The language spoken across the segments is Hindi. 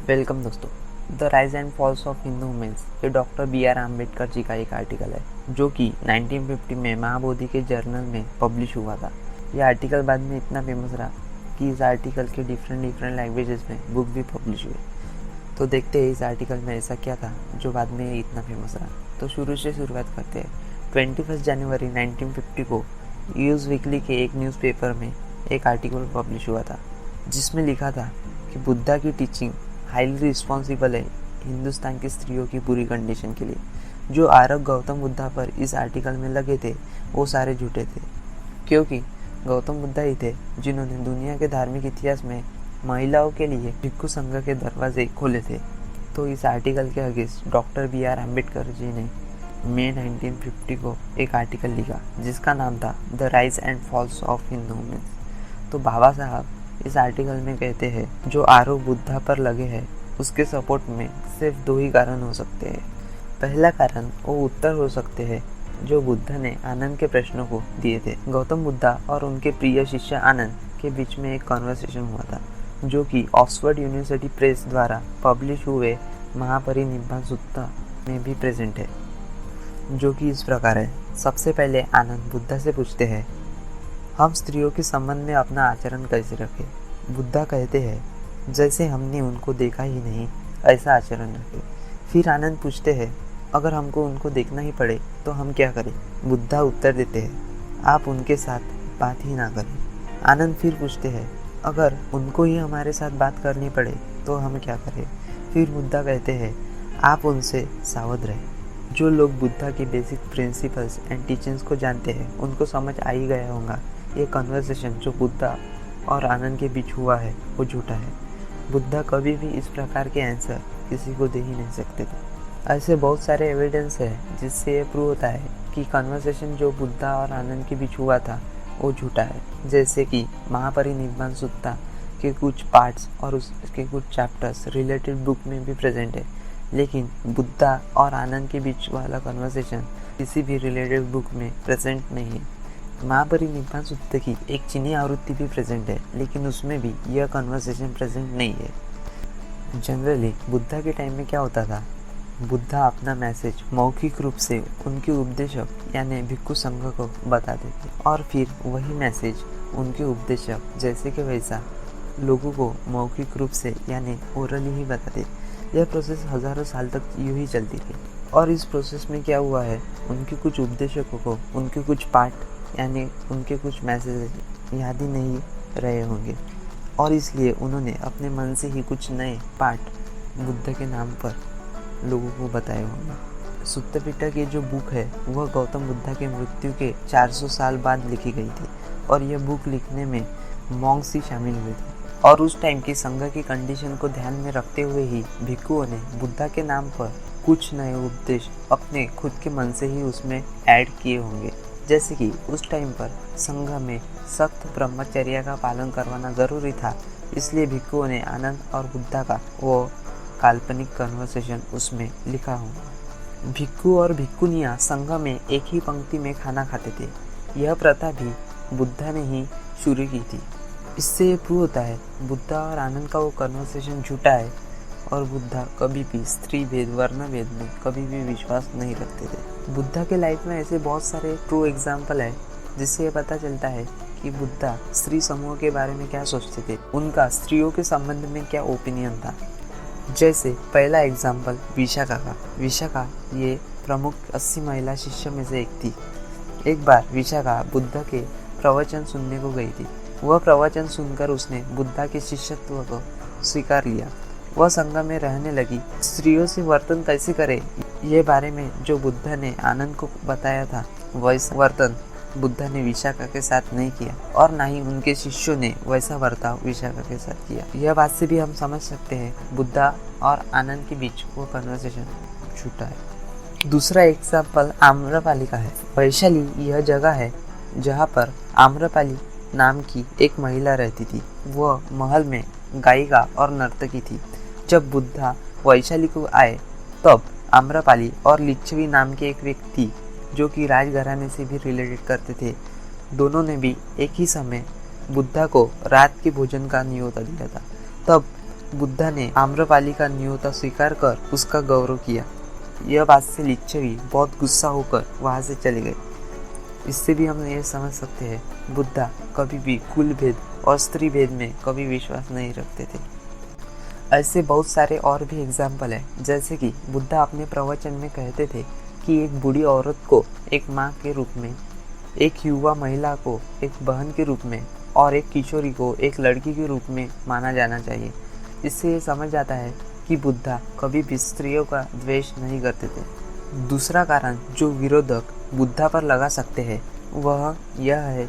वेलकम दोस्तों। The rise and falls of Hindu womens ये डॉक्टर B.R. आम्बेडकर जी का एक आर्टिकल है जो कि 1950 में महाबोधि के जर्नल में पब्लिश हुआ था। यह आर्टिकल बाद में इतना फेमस रहा कि इस आर्टिकल के डिफरेंट लैंग्वेजेस में बुक भी पब्लिश हुए। तो देखते हैं इस आर्टिकल में ऐसा क्या था जो बाद में इतना फेमस रहा। तो शुरू से शुरुआत करते हैं। 21 जनवरी 1950 को न्यूज़ वीकली के एक न्यूज़पेपर में एक आर्टिकल पब्लिश हुआ था जिसमें लिखा था कि बुद्धा की टीचिंग हाईली रिस्पॉन्सिबल है हिंदुस्तान की स्त्रियों की बुरी कंडीशन के लिए। जो आरोप गौतम बुद्धा पर इस आर्टिकल में लगे थे वो सारे झूठे थे, क्योंकि गौतम बुद्धा ही थे जिन्होंने दुनिया के धार्मिक इतिहास में महिलाओं के लिए भिक्षु संघ के दरवाजे खोले थे। तो इस आर्टिकल के अगेंस्ट डॉक्टर B.R. आम्बेडकर जी ने मई 1950 को एक आर्टिकल लिखा जिसका नाम था the rise and falls of Hindu womens. तो बाबा साहब इस आर्टिकल में कहते हैं जो आरोप बुद्धा पर लगे हैं उसके सपोर्ट में सिर्फ दो ही कारण हो सकते हैं। पहला कारण वो उत्तर हो सकते हैं जो बुद्धा ने आनंद के प्रश्नों को दिए थे। गौतम बुद्धा और उनके प्रिय शिष्य आनंद के बीच में एक कन्वर्सेशन हुआ था जो कि ऑक्सफोर्ड यूनिवर्सिटी प्रेस द्वारा पब्लिश हुए महापरिनिब्बाण सूत्र में भी प्रेजेंट है, जो कि इस प्रकार है। सबसे पहले आनंद बुद्धा से पूछते हैं हम स्त्रियों के संबंध में अपना आचरण कैसे रखें। बुद्धा कहते हैं जैसे हमने उनको देखा ही नहीं ऐसा आचरण रखें। फिर आनंद पूछते हैं अगर हमको उनको देखना ही पड़े तो हम क्या करें। बुद्धा उत्तर देते हैं आप उनके साथ बात ही ना करें। आनंद फिर पूछते हैं अगर उनको ही हमारे साथ बात करनी पड़े तो हम क्या करें। फिर बुद्धा कहते हैं आप उनसे सावध रहें। जो लोग बुद्धा के बेसिक प्रिंसिपल्स एंड टीचिंग्स को जानते हैं उनको समझ आ ही गया होगा ये कन्वर्सेशन जो बुद्धा और आनंद के बीच हुआ है वो झूठा है। बुद्धा कभी भी इस प्रकार के आंसर किसी को दे ही नहीं सकते थे। ऐसे बहुत सारे एविडेंस है जिससे ये प्रूव होता है कि कन्वर्सेशन जो बुद्धा और आनंद के बीच हुआ था वो झूठा है। जैसे कि महापरिनिब्बाण सूत्र के कुछ पार्ट्स और उसके कुछ चैप्टर्स रिलेटेड बुक में भी प्रेजेंट है, लेकिन बुद्धा और आनंद के बीच वाला कन्वर्सेशन किसी भी रिलेटेड बुक में प्रेजेंट नहीं है। महापरिनिब्बाण सूत्र की एक चीनी आवृत्ति भी प्रेजेंट है, लेकिन उसमें भी यह कन्वर्सेशन प्रेजेंट नहीं है। जनरली बुद्धा के टाइम में क्या होता था, बुद्धा अपना मैसेज मौखिक रूप से उनके उपदेशक यानी भिक्षु संघ को बताते थे और फिर वही मैसेज उनके उपदेशक जैसे कि वैसा लोगों को मौखिक रूप से यानी ओरली ही बताते। यह प्रोसेस हजारों साल तक यूं ही चलती थी और इस प्रोसेस में क्या हुआ है, उनके कुछ उपदेशकों को उनके कुछ पाठ यानी उनके कुछ मैसेज याद ही नहीं रहे होंगे और इसलिए उन्होंने अपने मन से ही कुछ नए पाठ बुद्ध के नाम पर लोगों को बताए होंगे। सुत्ता पिट्टा की जो बुक है वह गौतम बुद्धा के मृत्यु के 400 साल बाद लिखी गई थी और यह बुक लिखने में मॉन्क्स ही शामिल हुए थे और उस टाइम की संघ की कंडीशन को ध्यान में रखते हुए ही भिक्षुओं ने बुद्धा के नाम पर कुछ नए उपदेश अपने खुद के मन से ही उसमें ऐड किए होंगे। जैसे कि उस टाइम पर संघ में सख्त ब्रह्मचर्य का पालन करवाना जरूरी था, इसलिए भिक्षुओं ने आनंद और बुद्धा का वो काल्पनिक कन्वर्सेशन उसमें लिखा होगा। भिक्षु और भिक्षुनियाँ संघ में एक ही पंक्ति में खाना खाते थे। यह प्रथा भी बुद्धा ने ही शुरू की थी। इससे ये प्रूव होता है बुद्धा और आनंद का वो कन्वर्सेशन झूठा है और बुद्धा कभी भी स्त्री भेद वर्ण भेद में कभी भी विश्वास नहीं रखते थे। बुद्धा के लाइफ में ऐसे बहुत सारे ट्रू एग्जाम्पल है जिससे ये पता चलता है कि बुद्धा स्त्री समूह के बारे में क्या सोचते थे, उनका स्त्रियों के संबंध में क्या ओपिनियन था। जैसे पहला एग्जाम्पल विशाखा का। विशाखा ये प्रमुख 80 महिला शिष्य में से एक थी। एक बार विशाखा बुद्धा के प्रवचन सुनने को गई थी। वह प्रवचन सुनकर उसने बुद्धा के शिष्यत्व को स्वीकार लिया। वह संघ में रहने लगी। स्त्रियों से वर्तन कैसे करे ये बारे में जो बुद्धा ने आनंद को बताया था वैसा वर्तन बुद्धा ने विशाखा के साथ नहीं किया और ना ही उनके शिष्यों ने वैसा बर्ताव विशाखा के साथ किया। यह बात से भी हम समझ सकते हैं बुद्धा और आनंद के बीच वो कन्वर्सेशन झूठा है। दूसरा एग्जाम्पल आम्रपाली का है। वैशाली यह जगह है जहाँ पर आम्रपाली नाम की एक महिला रहती थी। वह महल में गायिका और नर्तकी थी। जब बुद्धा वैशाली को आए तब आम्रपाली और लिच्छवी नाम के एक व्यक्ति जो कि राजघराने से भी रिलेटेड करते थे, दोनों ने भी एक ही समय बुद्धा को रात के भोजन का न्योता दिया था। तब बुद्धा ने आम्रपाली का न्योता स्वीकार कर उसका गौरव किया। यह बात से लिच्छवी बहुत गुस्सा होकर वहाँ से चले गए। इससे भी हम ये समझ सकते हैं बुद्धा कभी भी कुल भेद और स्त्री भेद में कभी विश्वास नहीं रखते थे। ऐसे बहुत सारे और भी एग्जाम्पल है, जैसे कि बुद्धा अपने प्रवचन में कहते थे कि एक बूढ़ी औरत को एक माँ के रूप में, एक युवा महिला को एक बहन के रूप में और एक किशोरी को एक लड़की के रूप में माना जाना चाहिए। इससे ये समझ आता है कि बुद्धा कभी भी स्त्रियों का द्वेष नहीं करते थे। दूसरा कारण जो विरोधक बुद्धा पर लगा सकते हैं वह यह है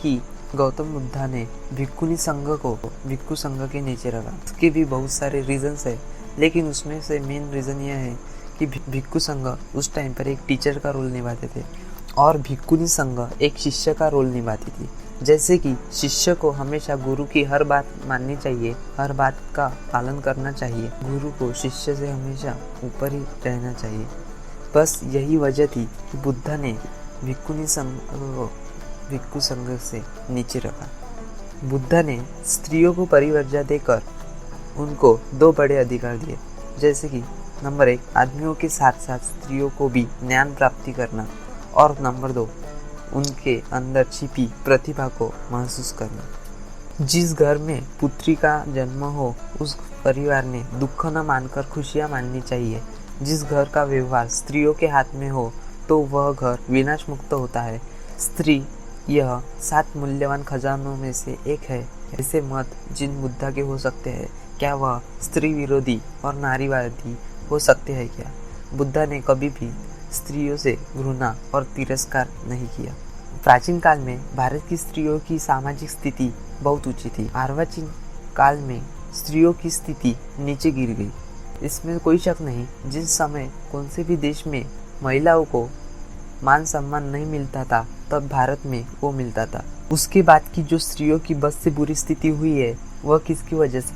कि गौतम बुद्धा ने भिक्खुनी संघ को भिक्खु संघ के नीचे रखा। उसके भी बहुत सारे रीजंस है, लेकिन उसमें से मेन रीज़न यह है कि भिक्खु संघ उस टाइम पर एक टीचर का रोल निभाते थे और भिक्खुनी संघ एक शिष्य का रोल निभाती थी। जैसे कि शिष्य को हमेशा गुरु की हर बात माननी चाहिए, हर बात का पालन करना चाहिए, गुरु को शिष्य से हमेशा ऊपर ही रहना चाहिए। बस यही वजह थी कि बुद्धा ने भिक्खुनी संघ को भिक्खु संघ से नीचे रखा। बुद्धा ने स्त्रियों को परिवर्जा देकर उनको 2 बड़े अधिकार दिए, जैसे कि नंबर 1 आदमियों के साथ साथ स्त्रियों को भी ज्ञान प्राप्ति करना और नंबर 2 उनके अंदर छिपी प्रतिभा को महसूस करना। जिस घर में पुत्री का जन्म हो उस परिवार ने दुख न मानकर खुशियाँ माननी चाहिए। जिस घर का व्यवहार स्त्रियों के हाथ में हो तो वह घर विनाश मुक्त होता है। स्त्री यह 7 मूल्यवान खजानों में से एक है। ऐसे मत जिन बुद्धा के हो सकते हैं, क्या वह स्त्री विरोधी और नारीवादी हो सकते हैं क्या? बुद्धा ने कभी भी स्त्रियों से घृणा और तिरस्कार नहीं किया। प्राचीन काल में भारत की स्त्रियों की सामाजिक स्थिति बहुत ऊंची थी। अर्वाचीन काल में स्त्रियों की स्थिति नीचे गिर गई। इसमें कोई शक नहीं। जिस समय कौन से भी देश में महिलाओं को मान सम्मान नहीं मिलता था तब भारत में वो मिलता था। उसके बाद की जो स्त्रियों की बस से बुरी स्थिति हुई है वह किसकी वजह से?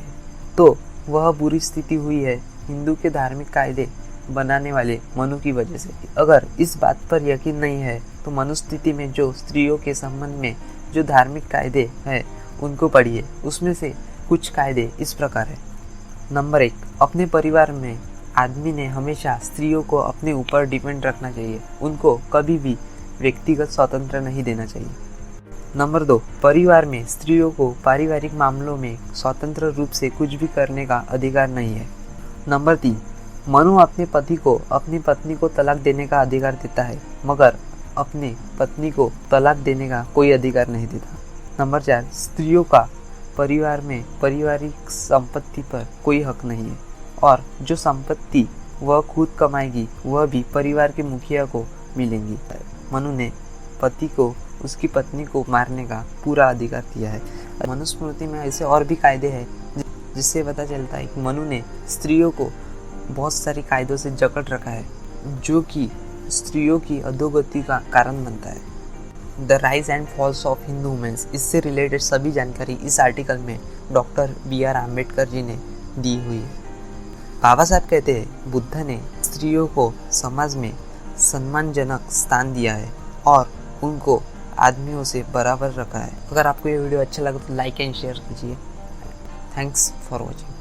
तो वह बुरी स्थिति हुई है हिंदू के धार्मिक कायदे बनाने वाले मनु की वजह से। अगर इस बात पर यकीन नहीं है तो मनुस्मृति में जो स्त्रियों के संबंध में जो धार्मिक कायदे हैं उनको पढ़िए। उसमें से कुछ कायदे इस प्रकार है। नंबर 1, अपने परिवार में आदमी ने हमेशा स्त्रियों को अपने ऊपर डिपेंड रखना चाहिए। उनको कभी भी व्यक्तिगत स्वतंत्र नहीं देना चाहिए। नंबर 2, परिवार में स्त्रियों को पारिवारिक मामलों में स्वतंत्र रूप से कुछ भी करने का अधिकार नहीं है। नंबर 3, मनु अपने पति को अपनी पत्नी को तलाक देने का अधिकार देता है, मगर अपने पत्नी को तलाक देने का कोई अधिकार नहीं देता। नंबर 4, स्त्रियों का परिवार में पारिवारिक संपत्ति पर कोई हक नहीं है और जो संपत्ति वह खुद कमाएगी वह भी परिवार के मुखिया को मिलेंगी। मनु ने पति को उसकी पत्नी को मारने का पूरा अधिकार दिया है। मनुस्मृति में ऐसे और भी कायदे हैं जिससे पता चलता है कि मनु ने स्त्रियों को बहुत सारे कायदों से जकड़ रखा है जो कि स्त्रियों की अधोगति का कारण बनता है। The rise and falls of Hindu womens, इससे रिलेटेड सभी जानकारी इस आर्टिकल में डॉक्टर BR आम्बेडकर जी ने दी हुई है। बाबा साहब कहते हैं बुद्ध ने स्त्रियों को समाज में सम्मानजनक स्थान दिया है और उनको आदमियों से बराबर रखा है। अगर आपको ये वीडियो अच्छा लगा तो लाइक एंड शेयर कीजिए। Thanks for watching.